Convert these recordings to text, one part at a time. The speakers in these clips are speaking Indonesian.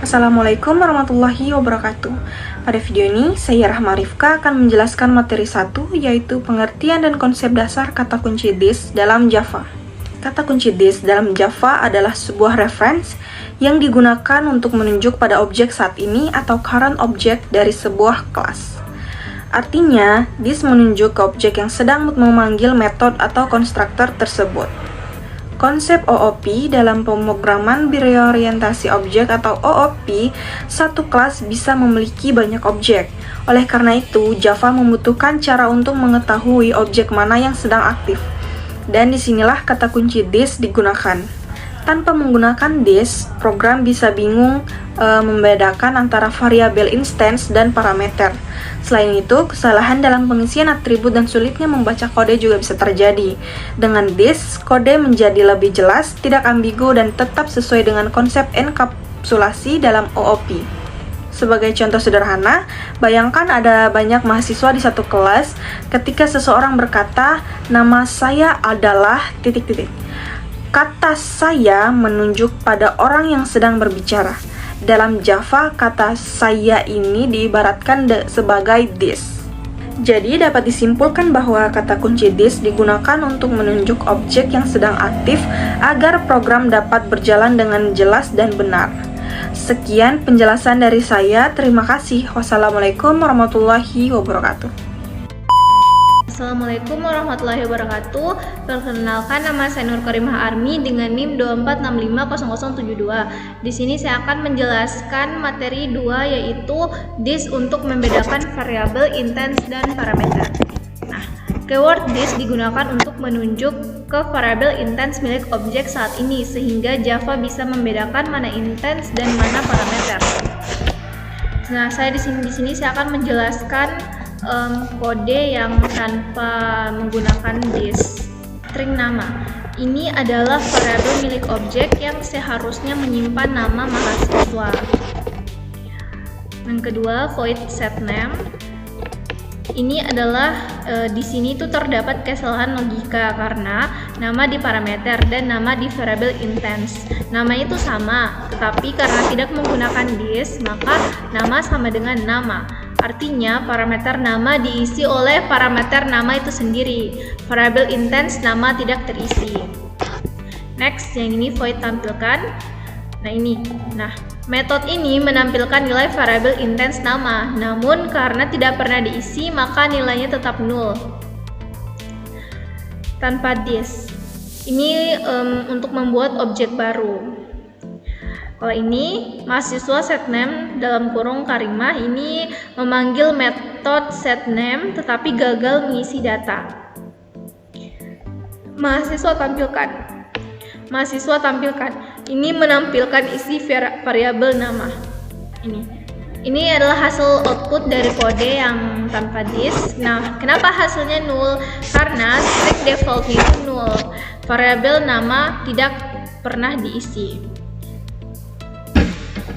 Assalamualaikum warahmatullahi wabarakatuh. Pada video ini, saya Rahma Rifka akan menjelaskan materi 1, yaitu pengertian dan konsep dasar kata kunci this dalam Java. Kata kunci this dalam Java adalah sebuah reference yang digunakan untuk menunjuk pada objek saat ini atau current object dari sebuah kelas. Artinya, this menunjuk ke objek yang sedang memanggil metode atau konstruktor tersebut. Konsep OOP dalam pemrograman berorientasi objek atau OOP, satu kelas bisa memiliki banyak objek. Oleh karena itu, Java membutuhkan cara untuk mengetahui objek mana yang sedang aktif. Dan disinilah kata kunci this digunakan. Tanpa menggunakan this, program bisa bingung membedakan antara variabel instance dan parameter. Selain itu, kesalahan dalam pengisian atribut dan sulitnya membaca kode juga bisa terjadi. Dengan this, kode menjadi lebih jelas, tidak ambigu, dan tetap sesuai dengan konsep enkapsulasi dalam OOP. Sebagai contoh sederhana, bayangkan ada banyak mahasiswa di satu kelas. Ketika seseorang berkata, "Nama saya adalah titik-titik." Kata saya menunjuk pada orang yang sedang berbicara. Dalam Java, kata saya ini diibaratkan sebagai this. Jadi dapat disimpulkan bahwa kata kunci this digunakan untuk menunjuk objek yang sedang aktif agar program dapat berjalan dengan jelas dan benar. Sekian penjelasan dari saya. Terima kasih. Wassalamualaikum warahmatullahi wabarakatuh. Assalamualaikum warahmatullahi wabarakatuh. Perkenalkan, nama saya Nur Karimah Armi dengan NIM 24650072. Di sini saya akan menjelaskan materi 2, yaitu this untuk membedakan variabel instance dan parameter. Nah, keyword this digunakan untuk menunjuk ke variabel instance milik objek saat ini, sehingga Java bisa membedakan mana instance dan mana parameter. Nah, saya di sini saya akan menjelaskan kode yang tanpa menggunakan this. String nama ini adalah variabel milik objek yang seharusnya menyimpan nama mahasiswa. Yang kedua, void setName. Ini adalah di sini tuh terdapat kesalahan logika karena nama di parameter dan nama di variabel instance. Nama itu sama, tetapi karena tidak menggunakan this, maka nama sama dengan nama. Artinya, parameter nama diisi oleh parameter nama itu sendiri. Variabel instance nama tidak terisi. Next, yang ini void tampilkan. Nah, metode ini menampilkan nilai variabel instance nama. Namun, karena tidak pernah diisi, maka nilainya tetap nol. Tanpa this. Ini untuk membuat objek baru. Kalau ini mahasiswa setName dalam kurung Karimah ini memanggil metode setName tetapi gagal mengisi data. Mahasiswa tampilkan. Ini menampilkan isi variabel nama. Ini adalah hasil output dari kode yang tanpa this. Nah, kenapa hasilnya nol? Karena string defaultnya itu nol. Variabel nama tidak pernah diisi.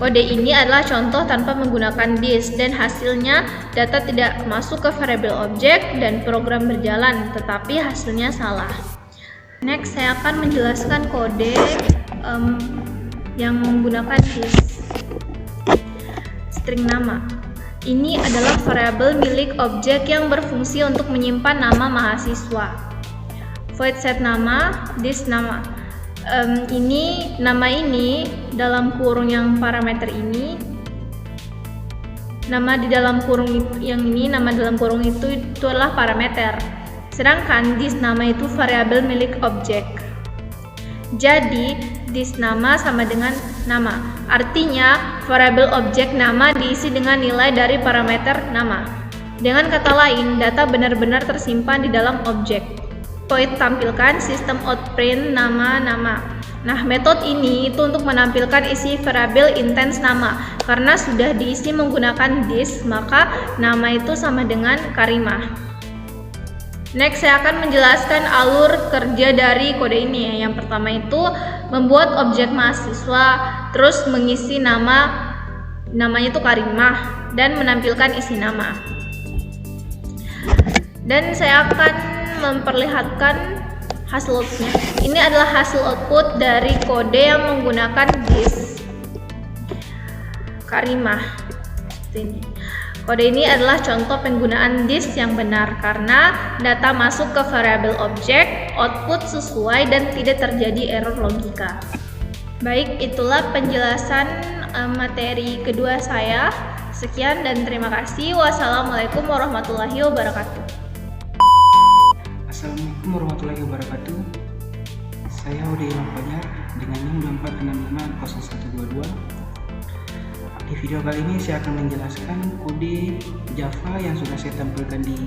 Kode ini adalah contoh tanpa menggunakan this, dan hasilnya data tidak masuk ke variabel objek dan program berjalan, tetapi hasilnya salah. Next, saya akan menjelaskan kode yang menggunakan this. String nama. Ini adalah variabel milik objek yang berfungsi untuk menyimpan nama mahasiswa. Void set nama, this nama. Nama ini dalam kurung yang parameter ini, nama di dalam kurung yang ini, nama dalam kurung itu adalah parameter. Sedangkan this nama itu variabel milik objek. Jadi this nama sama dengan nama. Artinya variabel objek nama diisi dengan nilai dari parameter nama. Dengan kata lain, data benar-benar tersimpan di dalam objek. Void tampilkan sistem out print nama. Nah, metode ini itu untuk menampilkan isi variabel instance nama. Karena sudah diisi menggunakan this, maka nama itu sama dengan Karimah. Next, saya akan menjelaskan alur kerja dari kode ini. Yang pertama itu membuat objek mahasiswa, terus mengisi namanya itu Karimah, dan menampilkan isi nama. Dan saya akan memperlihatkan hasil outputnya. Ini adalah hasil output dari kode yang menggunakan this. Karimah. Ini. Kode ini adalah contoh penggunaan this yang benar karena data masuk ke variabel objek, output sesuai dan tidak terjadi error logika. Baik, itulah penjelasan materi kedua saya. Sekian dan terima kasih. Wassalamualaikum warahmatullahi wabarakatuh. Assalamualaikum warahmatullahi wabarakatuh. Saya Ode Ilham Fajar dengan NIM 24650122. Di video kali ini saya akan menjelaskan kode Java yang sudah saya tampilkan di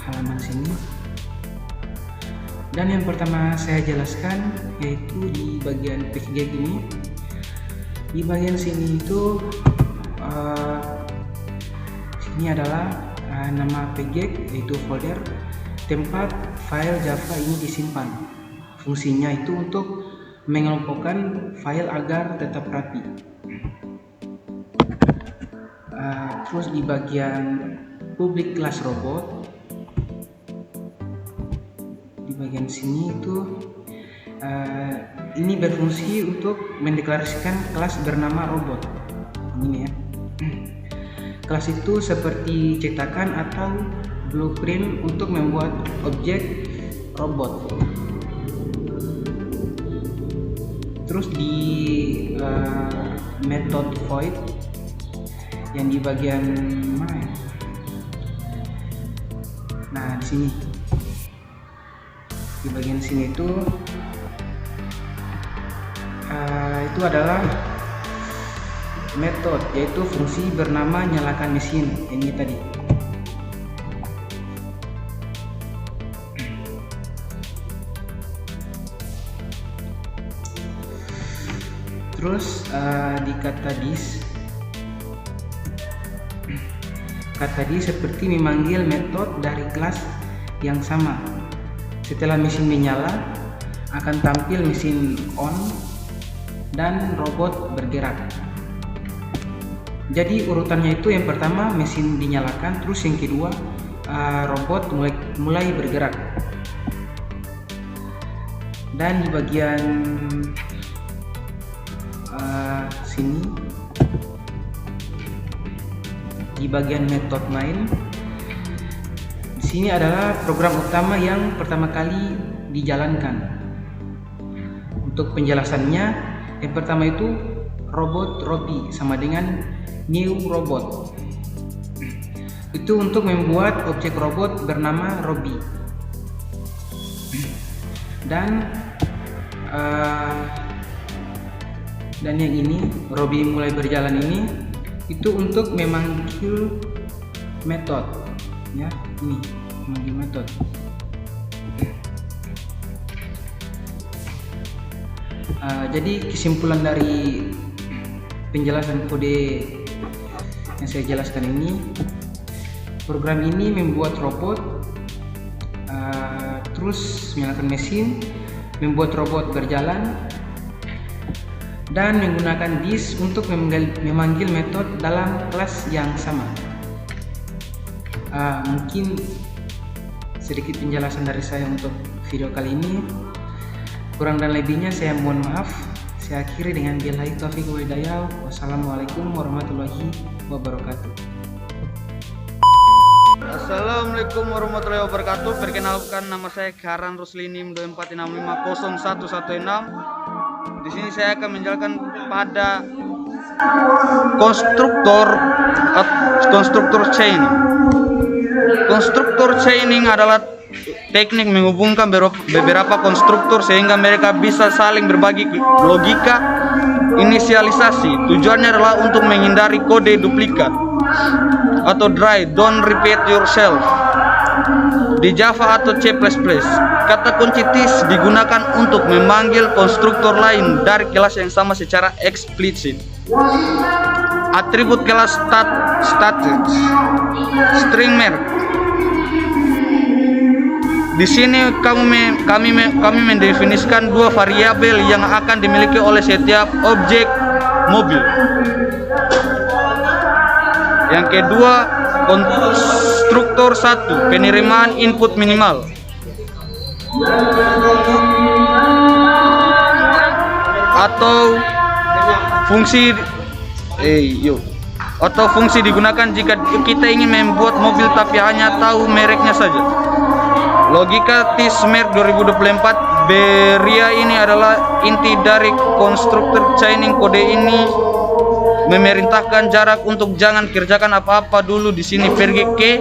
halaman sini. Dan yang pertama saya jelaskan yaitu di bagian pgget ini. Di bagian sini itu sini adalah nama pgget yaitu folder tempat file Java ini disimpan. Fungsinya itu untuk mengelompokkan file agar tetap rapi. Terus di bagian public class robot, di bagian sini itu ini berfungsi untuk mendeklarasikan kelas bernama robot. Ini ya. Kelas itu seperti cetakan atau blueprint untuk membuat objek robot. Terus di method void yang di bagian mana ya? Nah, di sini. Di bagian sini itu adalah method, yaitu fungsi bernama nyalakan mesin ini tadi. Terus di kata this seperti memanggil metode dari kelas yang sama. Setelah mesin menyala akan tampil mesin on dan robot bergerak. Jadi urutannya itu yang pertama mesin dinyalakan, terus yang kedua robot mulai bergerak. Dan di bagian sini, di bagian method main, di sini adalah program utama yang pertama kali dijalankan. Untuk penjelasannya, yang pertama itu robot Robbie sama dengan new robot. Itu untuk membuat objek robot bernama Robbie. Dan yang ini Robbie mulai berjalan ini itu untuk memanggil metode, ya, ini memanggil metode. Jadi kesimpulan dari penjelasan kode yang saya jelaskan ini, program ini membuat robot, terus menyalakan mesin, membuat robot berjalan, dan menggunakan this untuk memanggil metode dalam kelas yang sama. Mungkin sedikit penjelasan dari saya untuk video kali ini. Kurang dan lebihnya saya mohon maaf. Saya akhiri dengan billahi taufiq wal hidayah. Wassalamualaikum warahmatullahi wabarakatuh. Assalamualaikum warahmatullahi wabarakatuh. Perkenalkan, nama saya Karan Ruslini 24650116. Di sini saya akan menjelaskan pada konstruktor chaining. Konstruktor chaining adalah teknik menghubungkan beberapa konstruktor sehingga mereka bisa saling berbagi logika inisialisasi. Tujuannya adalah untuk menghindari kode duplikat atau dry, don't repeat yourself. Di Java atau C++, kata kunci this digunakan untuk memanggil konstruktor lain dari kelas yang sama secara eksplisit. Atribut kelas status, string merk. Di sini kami mendefinisikan dua variabel yang akan dimiliki oleh setiap objek mobil. Yang kedua, konstruktor 1, penerimaan input minimal. Atau fungsi Atau fungsi digunakan jika kita ingin membuat mobil tapi hanya tahu mereknya saja. Logika TIS Merck 2024 Beria ini adalah inti dari konstruktor chaining. Kode ini memerintahkan jarak untuk jangan kerjakan apa-apa dulu di sini, pergi ke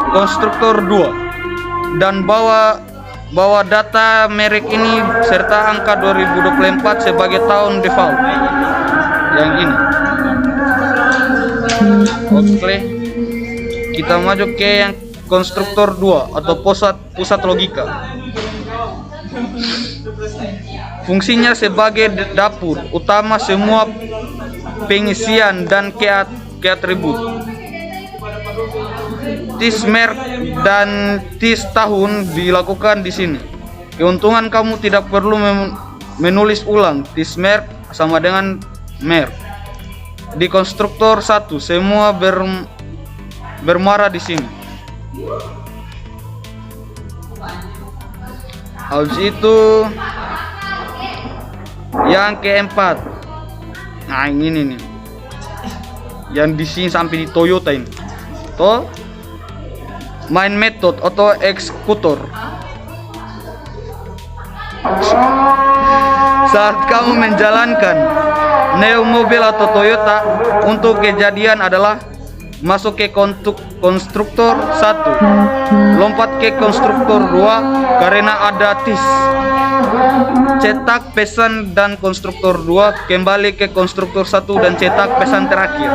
konstruktor 2 dan bawa data merek ini serta angka 2024 sebagai tahun default yang ini. Oke, kita maju ke yang konstruktor 2 atau pusat logika. Fungsinya sebagai dapur utama semua pengisian dan ke atribut. TIS Merck dan TIS tahun dilakukan di sini. Keuntungan kamu tidak perlu menulis ulang. TIS Merck sama dengan Merck. Di konstruktor 1 semua bermuara di sini. Habis itu yang keempat, nah ini nih, yang di sini sampai di Toyota ini, toh main method atau eksekutor. Saat kamu menjalankan neo mobil atau Toyota, untuk kejadian adalah masuk ke konstruktor 1, lompat ke konstruktor 2 karena ada TIS, cetak pesan dan konstruktor 2 kembali ke konstruktor 1 dan cetak pesan terakhir.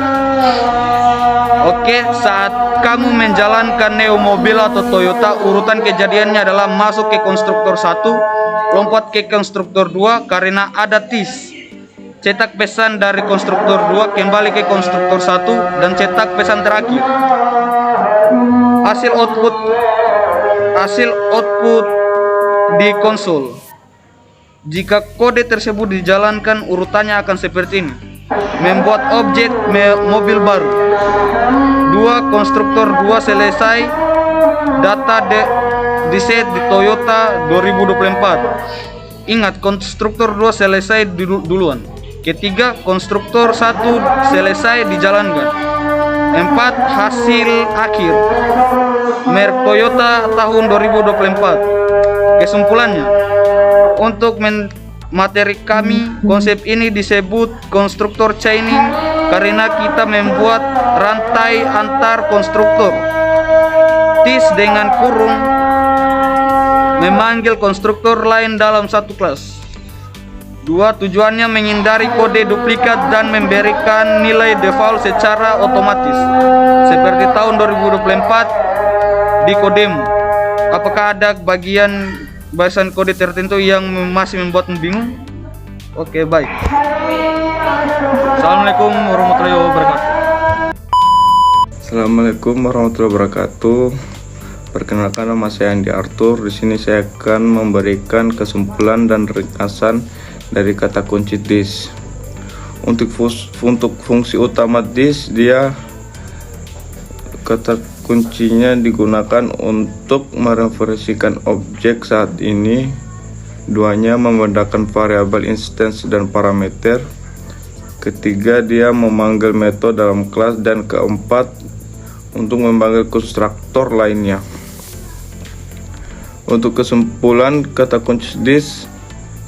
Oke, saat kamu menjalankan neo mobil atau Toyota, urutan kejadiannya adalah masuk ke konstruktor 1, lompat ke konstruktor 2 karena ada TIS, cetak pesan dari konstruktor 2 kembali ke konstruktor 1 dan cetak pesan terakhir. Hasil output di konsol. Jika kode tersebut dijalankan, urutannya akan seperti ini. Membuat objek mobil baru. 2 konstruktor 2 selesai. Data di set di Toyota 2024. Ingat, konstruktor 2 selesai duluan. Ketiga, konstruktor 1 selesai dijalankan. 4, hasil akhir merek Toyota tahun 2024. Kesimpulannya, untuk materi kami, konsep ini disebut konstruktor chaining karena kita membuat rantai antar konstruktor. TIS dengan kurung memanggil konstruktor lain dalam satu kelas. 2, tujuannya menghindari kode duplikat dan memberikan nilai default secara otomatis seperti tahun 2024 di kodemu. Apakah ada bagian barisan kode tertentu yang masih membuatmu bingung? Oke, baik. Assalamualaikum warahmatullahi wabarakatuh. Assalamualaikum warahmatullahi wabarakatuh. Perkenalkan, nama saya Andi Arthur. Di sini saya akan memberikan kesimpulan dan ringkasan dari kata kunci TIS. Untuk fungsi utama TIS, dia kata kuncinya digunakan untuk mereferensikan objek saat ini. 2-nya membedakan variabel instance dan parameter. 3, dia memanggil metode dalam kelas, dan 4, untuk memanggil konstruktor lainnya. Untuk kesimpulan, kata kunci TIS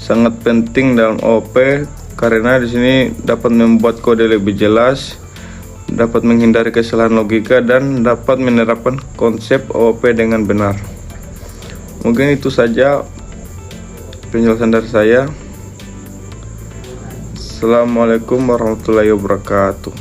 sangat penting dalam OOP karena di sini dapat membuat kode lebih jelas, dapat menghindari kesalahan logika, dan dapat menerapkan konsep OOP dengan benar. Mungkin itu saja penjelasan dari saya. Assalamualaikum warahmatullahi wabarakatuh.